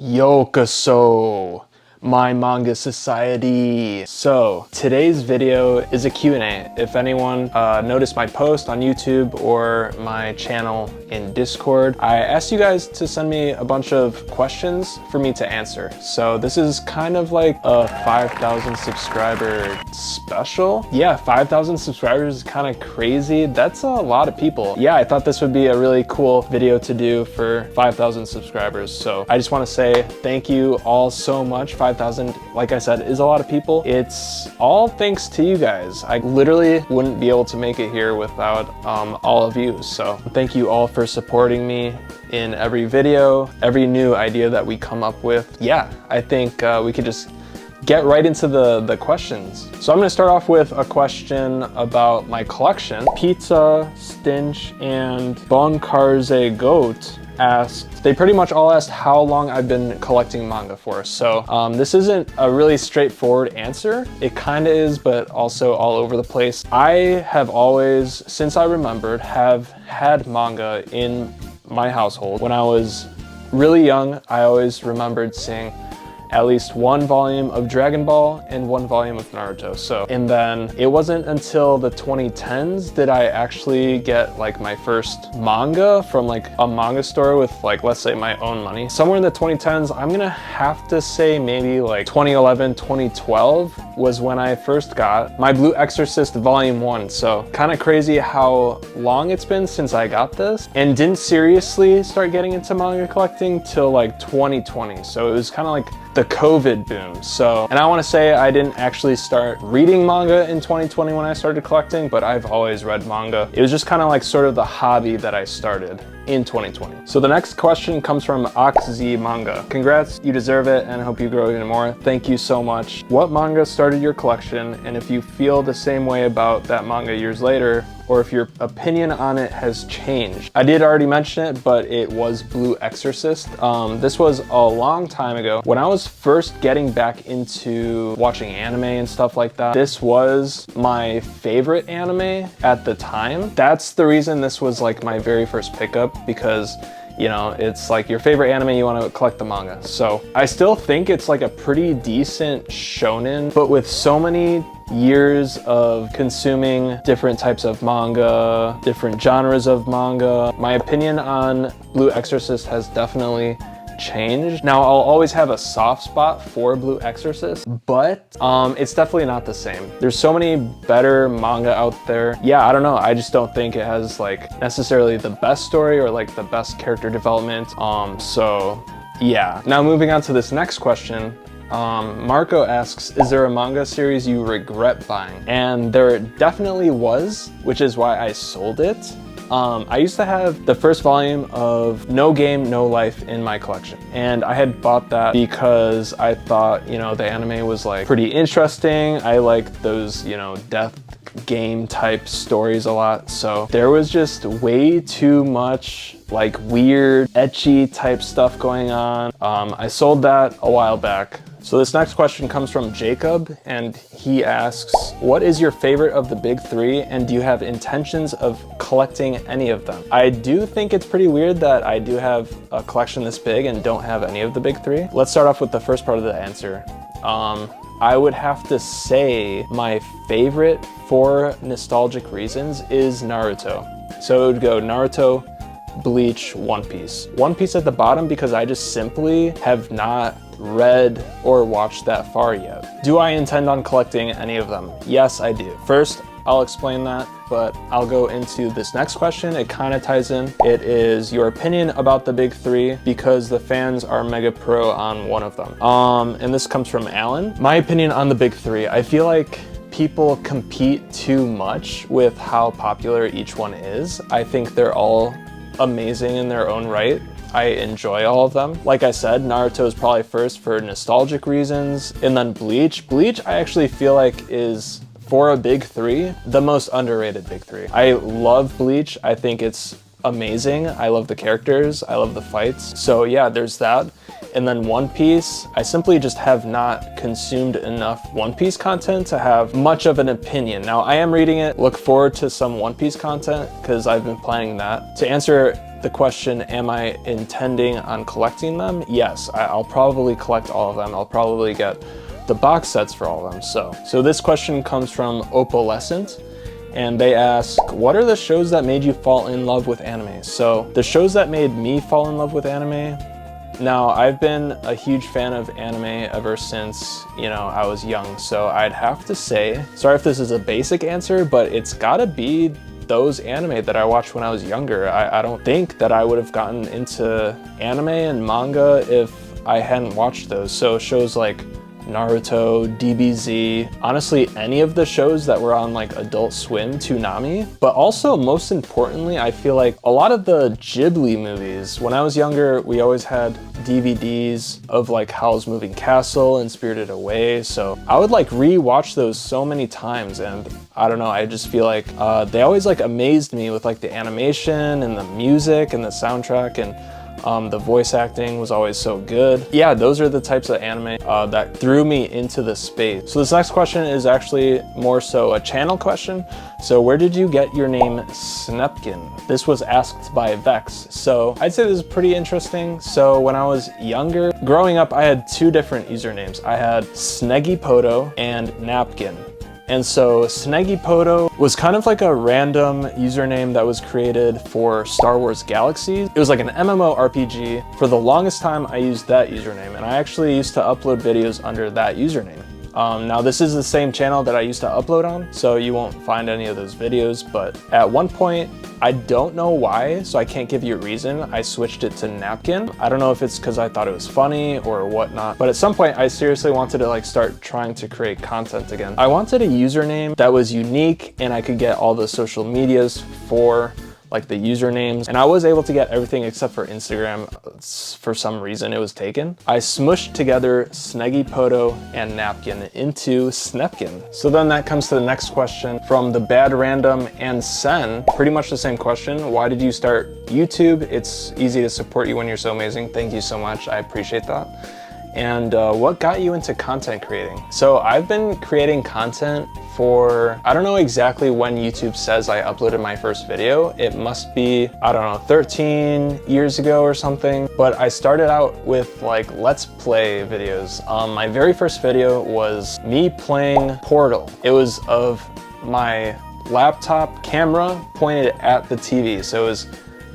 Yokoso, my manga society. So today's video is a Q&A. If anyone noticed my post on YouTube or my channel in Discord, I asked you guys to send me a bunch of questions for me to answer. So this is kind of like a 5,000 subscriber special. Yeah, 5,000 subscribers is kind of crazy. That's a lot of people. Yeah, I thought this would be a really cool video to do for 5,000 subscribers. So I just want to say thank you all so much. 5,000, like I said, is a lot of people. It's all thanks to you guys. I literally wouldn't be able to make it here without all of you. So thank you all for supporting me in every video, every new idea that we come up with. Yeah, I think we could just get right into the questions. So I'm gonna start off with a question about my collection. Pizza, Stinch, and Bonkarze Goat asked, they pretty much all asked how long I've been collecting manga for. So this isn't a really straightforward answer. It kind of is, but also all over the place. I have always, since I remembered, have had manga in my household. When I was really young, I always remembered seeing at least one volume of Dragon Ball and one volume of Naruto. So, and then it wasn't until the 2010s did I actually get like my first manga from like a manga store with like, let's say my own money. Somewhere in the 2010s, I'm gonna have to say maybe like 2011, 2012 was when I first got my Blue Exorcist Volume 1. So kind of crazy how long it's been since I got this, and didn't seriously start getting into manga collecting till like 2020. So it was kind of like the COVID boom. So, and I want to say I didn't actually start reading manga in 2020 when I started collecting, but I've always read manga. It was just kind of like sort of the hobby that I started in 2020. So the next question comes from Oxzy Manga. Congrats, you deserve it, and I hope you grow even more. Thank you so much. What manga started your collection, and if you feel the same way about that manga years later, or if your opinion on it has changed? I did already mention it, but it was Blue Exorcist. This was a long time ago. When I was first getting back into watching anime and stuff like that, this was my favorite anime at the time. That's the reason this was like my very first pickup, because you know, it's like your favorite anime, you want to collect the manga. So I still think it's like a pretty decent shonen, but with so many years of consuming different types of manga, different genres of manga, my opinion on Blue Exorcist has definitely changed. Now, I'll always have a soft spot for Blue Exorcist, but it's definitely not the same. There's so many better manga out there. Yeah, I don't know. I just don't think it has like necessarily the best story or like the best character development. So yeah. Now moving on to this next question. Marco asks, is there a manga series you regret buying? And there definitely was, which is why I sold it. I used to have the first volume of No Game, No Life in my collection. And I had bought that because I thought, you know, the anime was like pretty interesting. I like those, you know, death game type stories a lot. So there was just way too much like weird, ecchi type stuff going on. I sold that a while back. So this next question comes from Jacob, and he asks, what is your favorite of the big three, and do you have intentions of collecting any of them? I do think it's pretty weird that I do have a collection this big and don't have any of the big three. Let's start off with the first part of the answer. I would have to say my favorite for nostalgic reasons is Naruto. So it would go Naruto, Bleach, One Piece. One Piece at the bottom because I just simply have not read or watched that far yet. Do I intend on collecting any of them? Yes, I do. First, I'll explain that, but I'll go into this next question. It kind of ties in. It is your opinion about the big three because the fans are mega pro on one of them. And this comes from Alan. My opinion on the big three, I feel like people compete too much with how popular each one is. I think they're all amazing in their own right. I enjoy all of them. Like I said, Naruto is probably first for nostalgic reasons, and then Bleach. Bleach I actually feel like is, for a big three, the most underrated big three. I love Bleach. I think it's amazing. I love the characters. I love the fights. So yeah, there's that. And then One Piece, I simply just have not consumed enough One Piece content to have much of an opinion. Now, I am reading it. Look forward to some One Piece content because I've been planning that. To answer the question, am I intending on collecting them? Yes, I'll probably collect all of them. I'll probably get the box sets for all of them. So this question comes from Opalescent, and they ask, what are the shows that made you fall in love with anime? So the shows that made me fall in love with anime, now I've been a huge fan of anime ever since, I was young. So I'd have to say, sorry if this is a basic answer, but it's gotta be those anime that I watched when I was younger. I don't think that I would have gotten into anime and manga if I hadn't watched those. So shows like Naruto, DBZ, honestly any of the shows that were on like Adult Swim, Toonami, but also most importantly, I feel like a lot of the Ghibli movies. When I was younger, we always had DVDs of like Howl's Moving Castle and Spirited Away, so I would like re-watch those so many times, and I don't know, I just feel like they always like amazed me with like the animation and the music and the soundtrack, and the voice acting was always so good. Yeah, those are the types of anime that threw me into the space. So this next question is actually more so a channel question. So where did you get your name Snepkin? This was asked by Vex. So I'd say this is pretty interesting. So when I was younger, growing up, I had two different usernames. I had Sneggypoto and Napkin. And so Sneggypoto was kind of like a random username that was created for Star Wars Galaxies. It was like an MMORPG. For the longest time, I used that username, and I actually used to upload videos under that username. Now this is the same channel that I used to upload on, so you won't find any of those videos, but at one point, I don't know why, so I can't give you a reason, I switched it to Napkin. I don't know if it's because I thought it was funny or whatnot, but at some point I seriously wanted to like start trying to create content again. I wanted a username that was unique and I could get all the social medias for like the usernames, and I was able to get everything except for Instagram. For some reason it was taken. I smushed together Sneggypoto and Napkin into Snepkin. So then that comes to the next question from the Bad Random and Sen. Pretty much the same question. Why did you start YouTube? It's easy to support you when you're so amazing. Thank you so much. I appreciate that. And what got you into content creating? So I've been creating content for, I don't know exactly when YouTube says I uploaded my first video. It must be, I don't know, 13 years ago or something. But I started out with like Let's Play videos. My very first video was me playing Portal. It was of my laptop camera pointed at the TV. So it was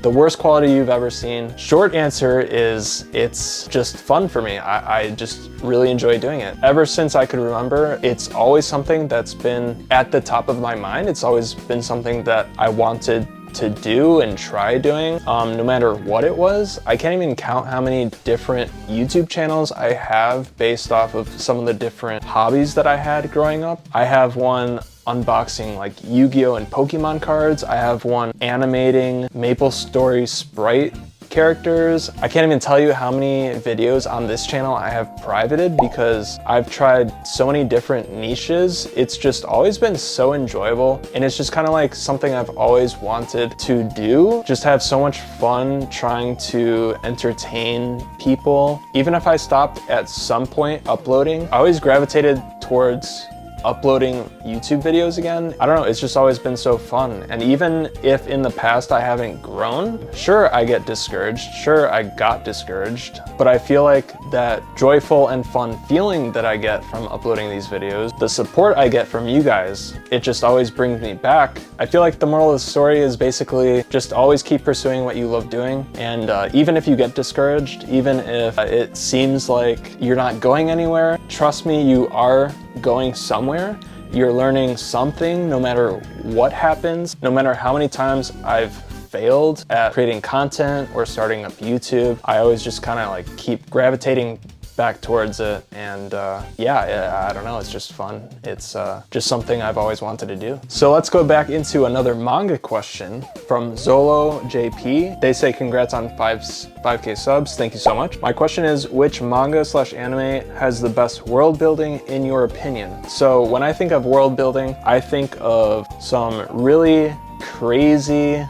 the worst quality you've ever seen. Short answer is it's just fun for me. I just really enjoy doing it. Ever since I could remember, it's always something that's been at the top of my mind. It's always been something that I wanted to do and try doing, no matter what it was. I can't even count how many different YouTube channels I have based off of some of the different hobbies that I had growing up. I have one unboxing like Yu-Gi-Oh and Pokemon cards. I have one animating MapleStory Sprite characters. I can't even tell you how many videos on this channel I have privated because I've tried so many different niches. It's just always been so enjoyable, and it's just kind of like something I've always wanted to do. Just have so much fun trying to entertain people. Even if I stopped at some point uploading, I always gravitated towards uploading YouTube videos again. I don't know, it's just always been so fun. And even if in the past I haven't grown, sure I get discouraged, sure I got discouraged, but I feel like that joyful and fun feeling that I get from uploading these videos, the support I get from you guys, it just always brings me back. I feel like the moral of the story is basically just always keep pursuing what you love doing. And even if you get discouraged, even if it seems like you're not going anywhere, trust me, you are going somewhere. You're learning something no matter what happens, no matter how many times I've failed at creating content or starting up YouTube. I always just kind of like keep gravitating back towards it, and yeah, I don't know, it's just fun. It's just something I've always wanted to do. So let's go back into another manga question from Zolo JP. They say congrats on 5K subs. Thank you so much. My question is, which manga / anime has the best world building in your opinion? So when I think of world building, I think of some really crazy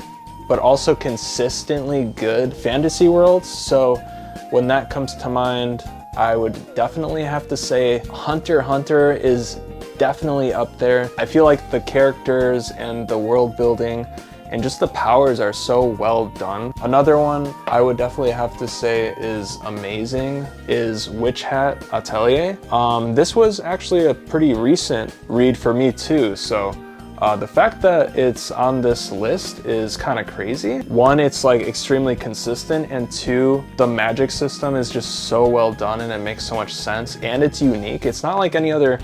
but also consistently good fantasy worlds. So when that comes to mind, I would definitely have to say Hunter x Hunter is definitely up there. I feel like the characters and the world building and just the powers are so well done. Another one I would definitely have to say is amazing is Witch Hat Atelier. This was actually a pretty recent read for me too, so the fact that it's on this list is kind of crazy. One, it's like extremely consistent, and two, the magic system is just so well done and it makes so much sense, and it's unique. It's not like any other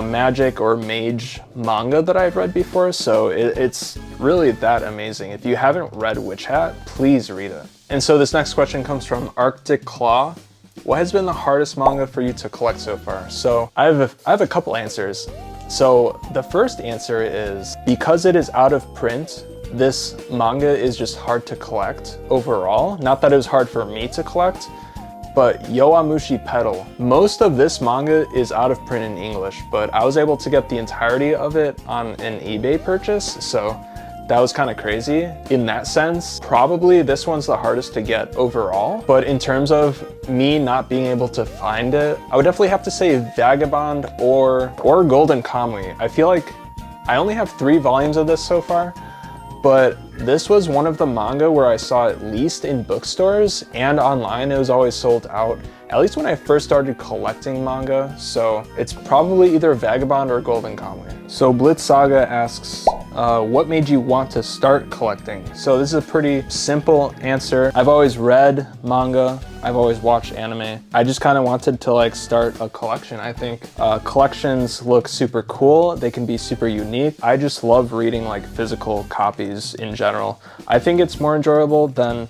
magic or mage manga that I've read before, so it's really that amazing. If you haven't read Witch Hat, please read it. And so this next question comes from Arctic Claw. What has been the hardest manga for you to collect so far? So I have a couple answers. So the first answer is because it is out of print, this manga is just hard to collect overall. Not that it was hard for me to collect, but Yowamushi Pedal. Most of this manga is out of print in English, but I was able to get the entirety of it on an eBay purchase, so that was kind of crazy. In that sense, probably this one's the hardest to get overall, but in terms of me not being able to find it, I would definitely have to say Vagabond or Golden Kamuy. I feel like I only have 3 volumes of this so far, but this was one of the manga where I saw at least in bookstores and online it was always sold out, at least when I first started collecting manga, so it's probably either Vagabond or Golden Kamuy. So Blitz Saga asks, what made you want to start collecting? So this is a pretty simple answer. I've always read manga, I've always watched anime. I just kind of wanted to like start a collection. I think collections look super cool, they can be super unique. I just love reading like physical copies in general. I think it's more enjoyable than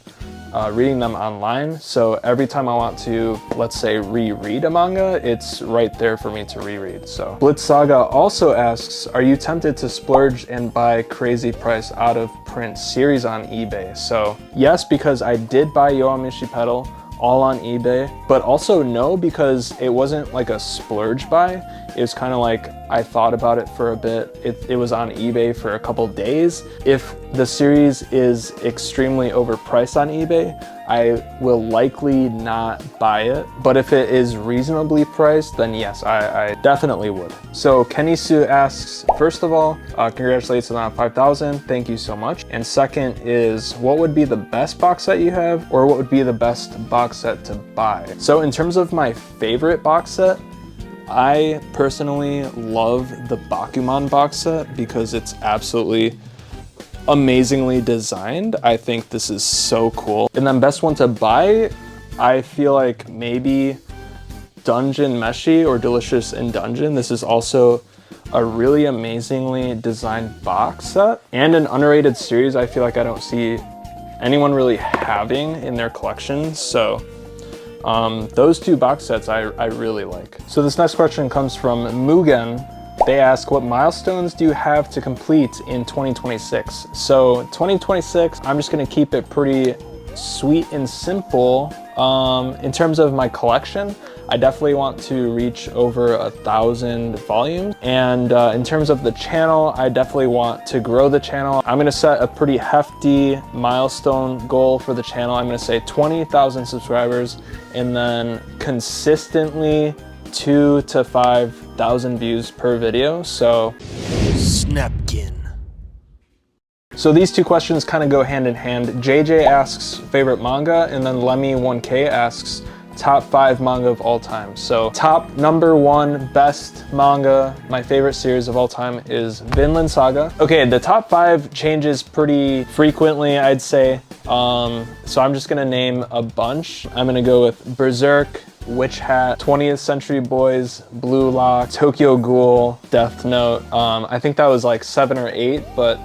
reading them online, so every time I want to, let's say, reread a manga, it's right there for me to reread. So Blitz Saga also asks, are you tempted to splurge and buy crazy price out of print series on eBay? So yes, because I did buy Yowamushi Pedal all on eBay, but also no, because it wasn't like a splurge buy. It was kind of like I thought about it for a bit. It was on eBay for a couple days. If the series is extremely overpriced on eBay, I will likely not buy it. But if it is reasonably priced, then yes, I definitely would. So Kenny Sue asks, first of all, congratulations on 5,000. Thank you so much. And second is, what would be the best box set you have, or what would be the best box set to buy? So in terms of my favorite box set, I personally love the Bakuman box set because it's absolutely amazingly designed. I think this is so cool. And then best one to buy, I feel like maybe Dungeon Meshi or Delicious in Dungeon. This is also a really amazingly designed box set and an underrated series I feel like I don't see anyone really having in their collection. So those 2 box sets I really like. So this next question comes from Mugen. They ask, what milestones do you have to complete in 2026? So 2026, I'm just gonna keep it pretty sweet and simple. In terms of my collection, I definitely want to reach over 1,000 volumes. And in terms of the channel, I definitely want to grow the channel. I'm gonna set a pretty hefty milestone goal for the channel. I'm gonna say 20,000 subscribers, and then consistently 2,000 to 5,000 views per video. So Snapkin. So these 2 questions kind of go hand in hand. JJ asks favorite manga, and then Lemmy1K asks top 5 manga of all time. So top number 1 best manga, my favorite series of all time is Vinland Saga. Okay, the top 5 changes pretty frequently, I'd say. So I'm just gonna name a bunch. I'm gonna go with Berserk, Witch Hat, 20th Century Boys, Blue Lock, Tokyo Ghoul, Death Note. I think that was like 7 or 8, but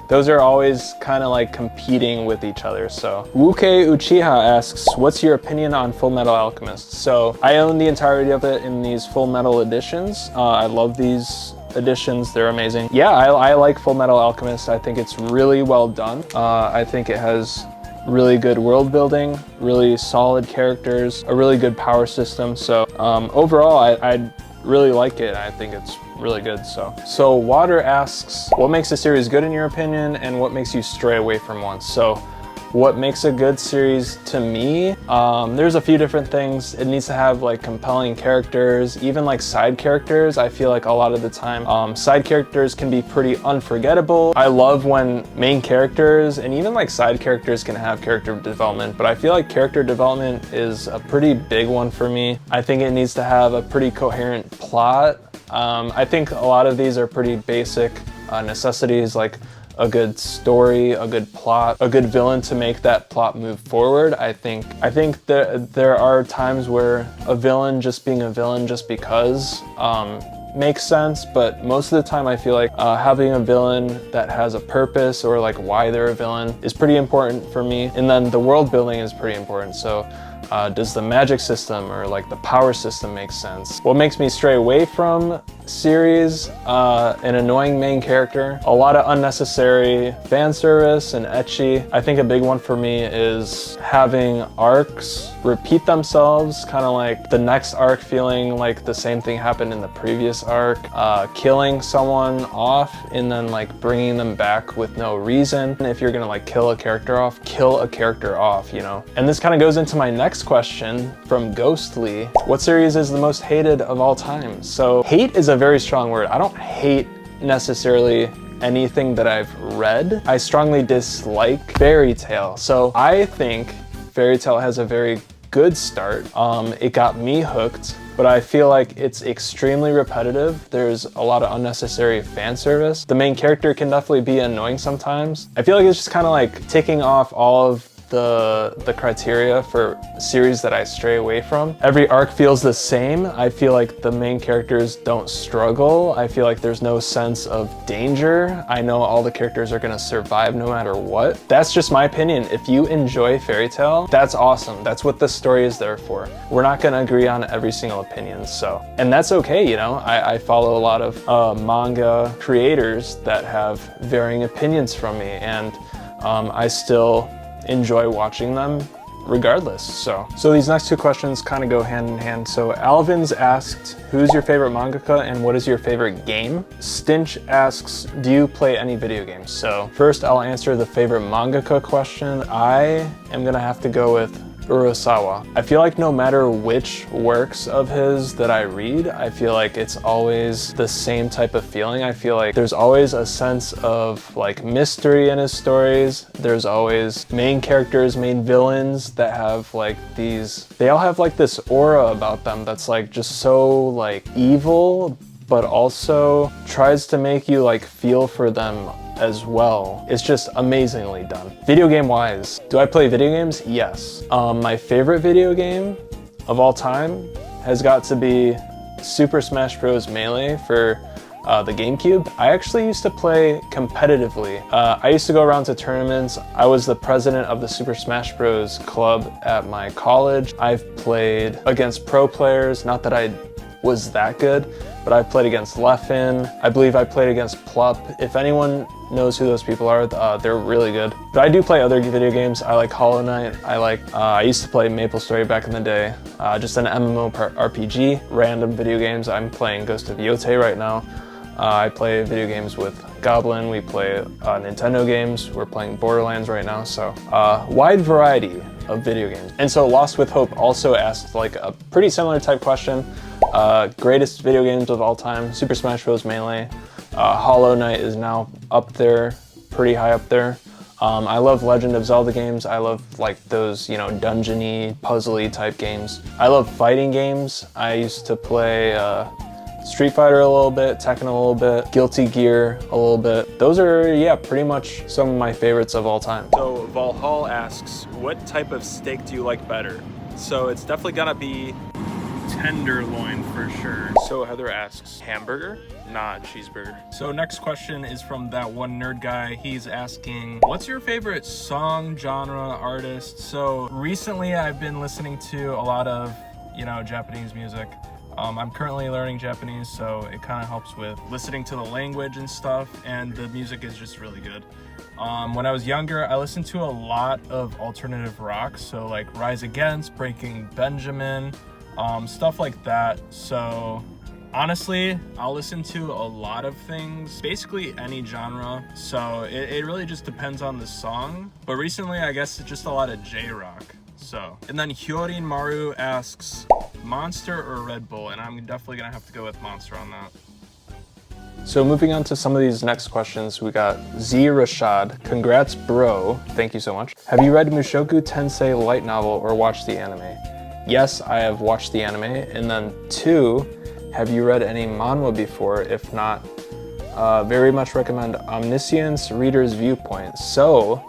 those are always kind of like competing with each other. So Wuke Uchiha asks, what's your opinion on Full Metal Alchemist? So I own the entirety of it in these Full Metal editions. I love these editions, they're amazing. Yeah, I like Full Metal Alchemist. I think it's really well done. I think it has really good world building, really solid characters, a really good power system. So overall, I really like it. I think it's really good. So Water asks, what makes a series good in your opinion, and what makes you stray away from one? So What makes a good series to me? There's a few different things. It needs to have like compelling characters, even like side characters. I feel like a lot of the time, side characters can be pretty unforgettable. I love when main characters and even like side characters can have character development, but I feel like character development is a pretty big one for me. I think it needs to have a pretty coherent plot. I think a lot of these are pretty basic necessities, like a good story, a good plot, a good villain to make that plot move forward. I think there are times where a villain just being a villain just because makes sense, but most of the time I feel like having a villain that has a purpose or like why they're a villain is pretty important for me. And then the world building is pretty important. So does the magic system or like the power system make sense? What makes me stray away from series? An annoying main character, a lot of unnecessary fan service and ecchi. I think a big one for me is having arcs repeat themselves, kind of like the next arc feeling like the same thing happened in the previous arc, killing someone off and then like bringing them back with no reason. If you're gonna like kill a character off, you know? And this kind of goes into my next question from Ghostly. What series is the most hated of all time? So hate is a very strong word. I don't hate necessarily anything that I've read. I strongly dislike Fairy Tail. So I think Fairy Tail has a very good start. It got me hooked, but I feel like it's extremely repetitive. There's a lot of unnecessary fan service. The main character can definitely be annoying sometimes. I feel like it's just kind of like ticking off all of the criteria for series that I stray away from. Every arc feels the same. I feel like the main characters don't struggle. I feel like there's no sense of danger. I know all the characters are gonna survive no matter what. That's just my opinion. If you enjoy Fairy Tail, that's awesome. That's what the story is there for. We're not gonna agree on every single opinion, so. And that's okay, you know? I follow a lot of manga creators that have varying opinions from me, and I still enjoy watching them regardless. So these next two questions kind of go hand in hand. So Alvin's asked, who's your favorite mangaka and what is your favorite game? Stinch asks, do you play any video games? So first I'll answer the favorite mangaka question. I am gonna have to go with Urasawa. I feel like no matter which works of his that I read, I feel like it's always the same type of feeling. I feel like there's always a sense of like mystery in his stories. There's always main characters, main villains that have like they all have like this aura about them that's like just so like evil, but also tries to make you like feel for them as well. It's just amazingly done. Video game wise, do I play video games? Yes. My favorite video game of all time has got to be Super Smash Bros. Melee for the GameCube. I actually used to play competitively. I used to go around to tournaments. I was the president of the Super Smash Bros. Club at my college. I've played against pro players, not that I was that good, but I played against Leffen. I believe I played against Plup. If anyone knows who those people are, they're really good. But I do play other video games. I like Hollow Knight. I used to play MapleStory back in the day. Just an MMORPG, random video games. I'm playing Ghost of Yotei right now. I play video games with Goblin. We play Nintendo games. We're playing Borderlands right now. So wide variety of video games. And so Lost with Hope also asked like a pretty similar type question. Greatest video games of all time, Super Smash Bros. Melee. Hollow Knight is now up there, pretty high up there. I love Legend of Zelda games. I love like those, you know, dungeony, puzzly type games. I love fighting games. I used to play Street Fighter a little bit, Tekken a little bit, Guilty Gear a little bit. Those are, yeah, pretty much some of my favorites of all time. So Valhall asks, what type of steak do you like better? So it's definitely gonna be tenderloin for sure. So Heather asks, hamburger? Not cheeseburger. So next question is from that one nerd guy. He's asking, what's your favorite song, genre, artist? So recently I've been listening to a lot of, you know, Japanese music. I'm currently learning Japanese, so it kind of helps with listening to the language and stuff, and the music is just really good. When I was younger, I listened to a lot of alternative rock, so like Rise Against, Breaking Benjamin, stuff like that. So Honestly, I'll listen to a lot of things, basically any genre, so it really just depends on the song. But recently, I guess it's just a lot of J-rock. So, and then Hyorin Maru asks, Monster or Red Bull? And I'm definitely gonna have to go with Monster on that. So moving on to some of these next questions, we got Z Rashad. Congrats, bro. Thank you so much. Have you read Mushoku Tensei light novel or watched the anime? Yes, I have watched the anime. And then 2, have you read any manhwa before? If not, very much recommend Omniscience Reader's Viewpoint. So,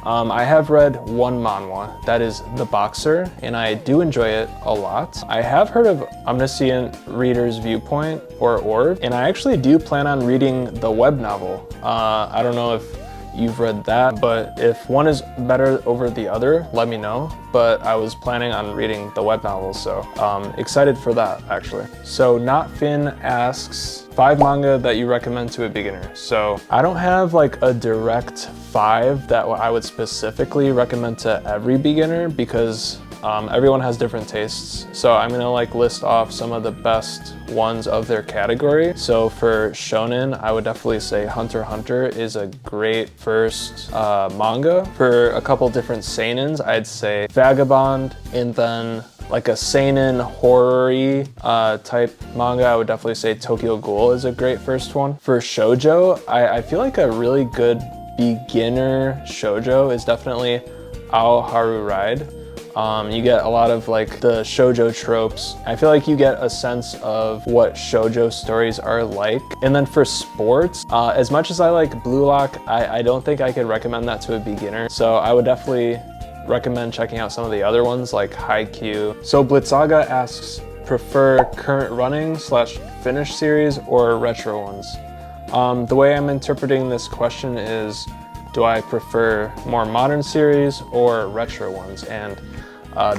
I have read one manhwa, that is The Boxer, and I do enjoy it a lot. I have heard of Omniscient Reader's Viewpoint, or ORV, and I actually do plan on reading the web novel. I don't know if you've read that, but if one is better over the other, let me know. But I was planning on reading the web novel, so excited for that, actually. So Not Finn asks, 5 manga that you recommend to a beginner. So I don't have like a direct 5 that I would specifically recommend to every beginner, because everyone has different tastes. So I'm gonna like list off some of the best ones of their category. So for shonen, I would definitely say Hunter x Hunter is a great first manga. For a couple different seinens, I'd say Vagabond, and then like a seinen horror-y type manga, I would definitely say Tokyo Ghoul is a great first one. For shoujo, I feel like a really good beginner shoujo is definitely Ao Haru Ride. You get a lot of like the shoujo tropes. I feel like you get a sense of what shoujo stories are like. And then for sports, as much as I like Blue Lock, I don't think I could recommend that to a beginner. So I would definitely recommend checking out some of the other ones like Haikyuu. So Blitzaga asks, prefer current running / finish series or retro ones? The way I'm interpreting this question is, do I prefer more modern series or retro ones? And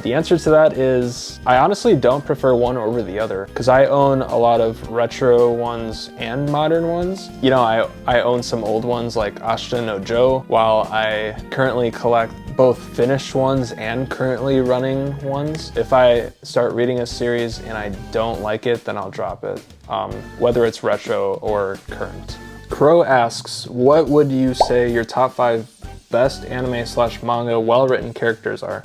the answer to that is, I honestly don't prefer one over the other, because I own a lot of retro ones and modern ones. You know, I own some old ones like Ashita no Joe, while I currently collect both finished ones and currently running ones. If I start reading a series and I don't like it, then I'll drop it, whether it's retro or current. Crow asks, what would you say your top 5 best anime / manga well-written characters are?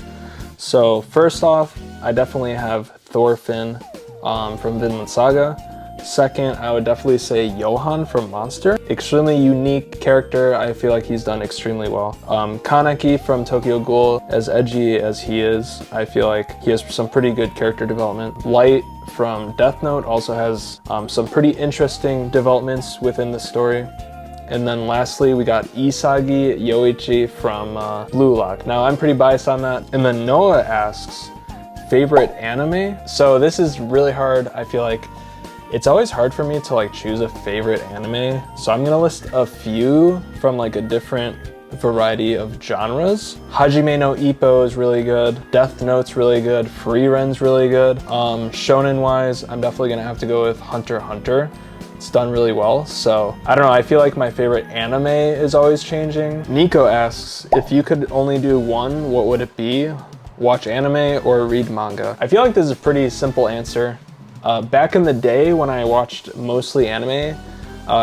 So first off, I definitely have Thorfinn from Vinland Saga. Second, I would definitely say Johan from Monster. Extremely unique character. I feel like he's done extremely well. Kaneki from Tokyo Ghoul, as edgy as he is, I feel like he has some pretty good character development. Light from Death Note also has some pretty interesting developments within the story. And then lastly, we got Isagi Yoichi from Blue Lock. Now, I'm pretty biased on that. And then Noah asks, favorite anime? So this is really hard. I feel like it's always hard for me to like choose a favorite anime. So I'm gonna list a few from like a different variety of genres. Hajime no Ippo is really good. Death Note's really good. Friren's really good. Shonen wise, I'm definitely gonna have to go with Hunter x Hunter. It's done really well. So I don't know, I feel like my favorite anime is always changing. Nico asks, if you could only do one, what would it be? Watch anime or read manga? I feel like this is a pretty simple answer. Back in the day when I watched mostly anime,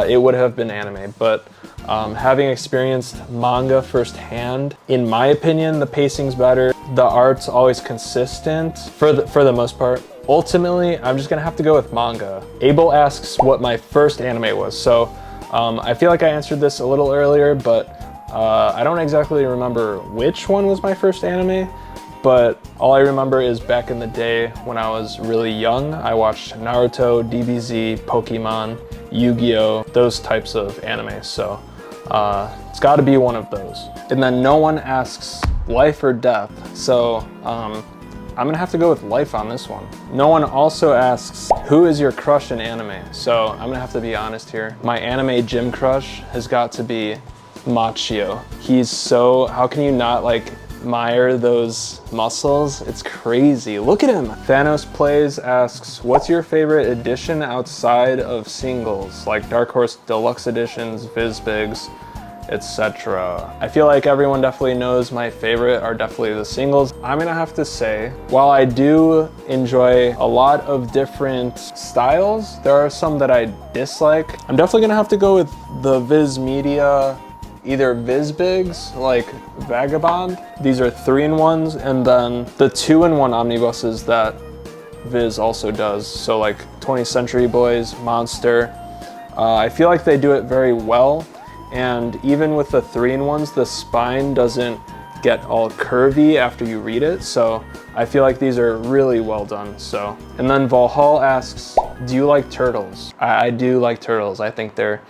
it would have been anime, but having experienced manga firsthand, in my opinion, the pacing's better. The art's always consistent for the most part. Ultimately, I'm just gonna have to go with manga. Abel asks what my first anime was. So I feel like I answered this a little earlier, but I don't exactly remember which one was my first anime. But all I remember is back in the day when I was really young, I watched Naruto, DBZ, Pokemon, Yu-Gi-Oh!, those types of anime. So it's gotta be one of those. And then no one asks life or death. So I'm gonna have to go with life on this one. No one also asks, who is your crush in anime? So I'm gonna have to be honest here. My anime gym crush has got to be Machio. He's so, how can you not like admire those muscles? It's crazy. Look at him. Thanos Plays asks, what's your favorite edition outside of singles, like Dark Horse Deluxe Editions, VizBigs? etc. I feel like everyone definitely knows my favorite are definitely the singles. I'm gonna have to say, while I do enjoy a lot of different styles, there are some that I dislike. I'm definitely gonna have to go with the Viz Media, either VizBigs, like Vagabond. These are 3-in-1s, and then the 2-in-1 omnibuses that Viz also does. So like 20th Century Boys, Monster. I feel like they do it very well. And even with the 3-in-1s, the spine doesn't get all curvy after you read it. So I feel like these are really well done. So, and then Valhall asks, do you like turtles? I do like turtles. I think they're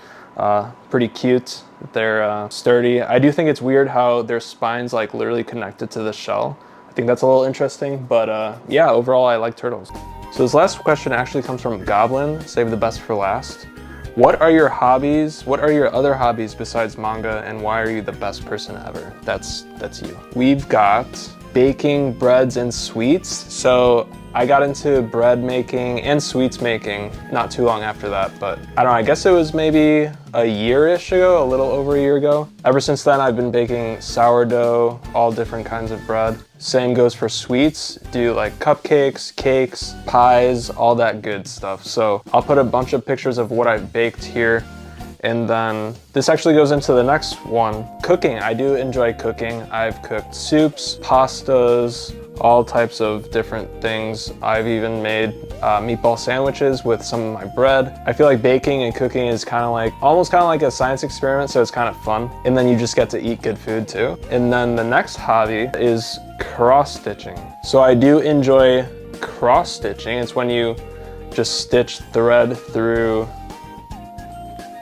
pretty cute. They're sturdy. I do think it's weird how their spine's like literally connected to the shell. I think that's a little interesting, but yeah, overall I like turtles. So this last question actually comes from Goblin, save the best for last. What are your hobbies? What are your other hobbies besides manga, and why are you the best person ever? That's you. We've got baking breads and sweets. So I got into bread making and sweets making not too long after that, but I don't know, I guess it was maybe a year-ish ago, a little over a year ago. Ever since then, I've been baking sourdough, all different kinds of bread. Same goes for sweets, do like cupcakes, cakes, pies, all that good stuff. So I'll put a bunch of pictures of what I've baked here. And then this actually goes into the next one. Cooking, I do enjoy cooking. I've cooked soups, pastas, all types of different things. I've even made meatball sandwiches with some of my bread. I feel like baking and cooking is kind of like, almost kind of like a science experiment, so it's kind of fun. And then you just get to eat good food too. And then the next hobby is cross-stitching. So I do enjoy cross-stitching. It's when you just stitch thread through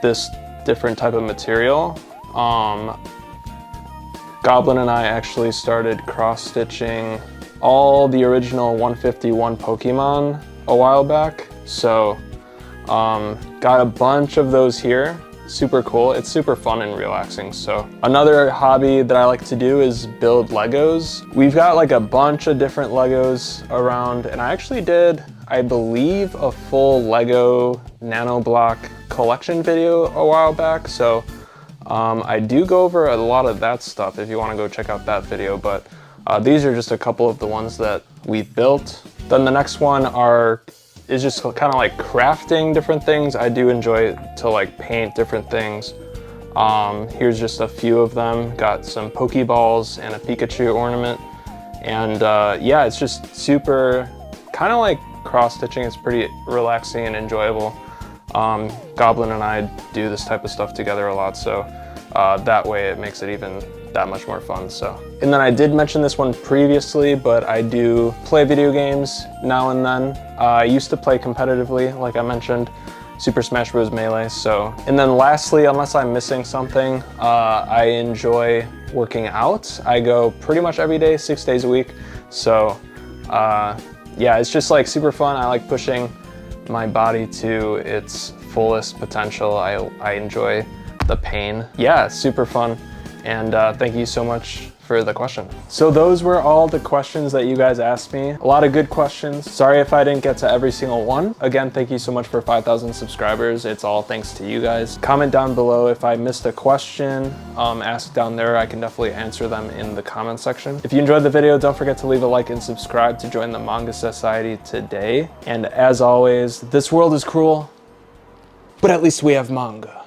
this different type of material. Goblin and I actually started cross-stitching all the original 151 Pokemon a while back. So got a bunch of those here. Super cool. It's super fun and relaxing. So another hobby that I like to do is build Legos. We've got like a bunch of different Legos around, and I actually did, I believe, a full Lego nano block collection video a while back. So I do go over a lot of that stuff if you want to go check out that video, but these are just a couple of the ones that we've built. Then the next one is just kind of like crafting different things. I do enjoy to like paint different things. Here's just a few of them. Got some Pokeballs and a Pikachu ornament. And yeah, it's just super kind of like cross-stitching. It's pretty relaxing and enjoyable. Goblin and I do this type of stuff together a lot, so that way it makes it even that much more fun. So, and then I did mention this one previously, but I do play video games now and then. I used to play competitively, like I mentioned, Super Smash Bros. Melee. So, and then lastly, unless I'm missing something, I enjoy working out. I go pretty much every day, 6 days a week. So yeah, it's just like super fun. I like pushing my body to its fullest potential. I enjoy the pain. Yeah, it's super fun. And thank you so much for the question. So those were all the questions that you guys asked me. A lot of good questions. Sorry if I didn't get to every single one. Again, thank you so much for 5,000 subscribers. It's all thanks to you guys. Comment down below if I missed a question. Ask down there. I can definitely answer them in the comment section. If you enjoyed the video, don't forget to leave a like and subscribe to join the Manga Society today. And as always, this world is cruel, but at least we have manga.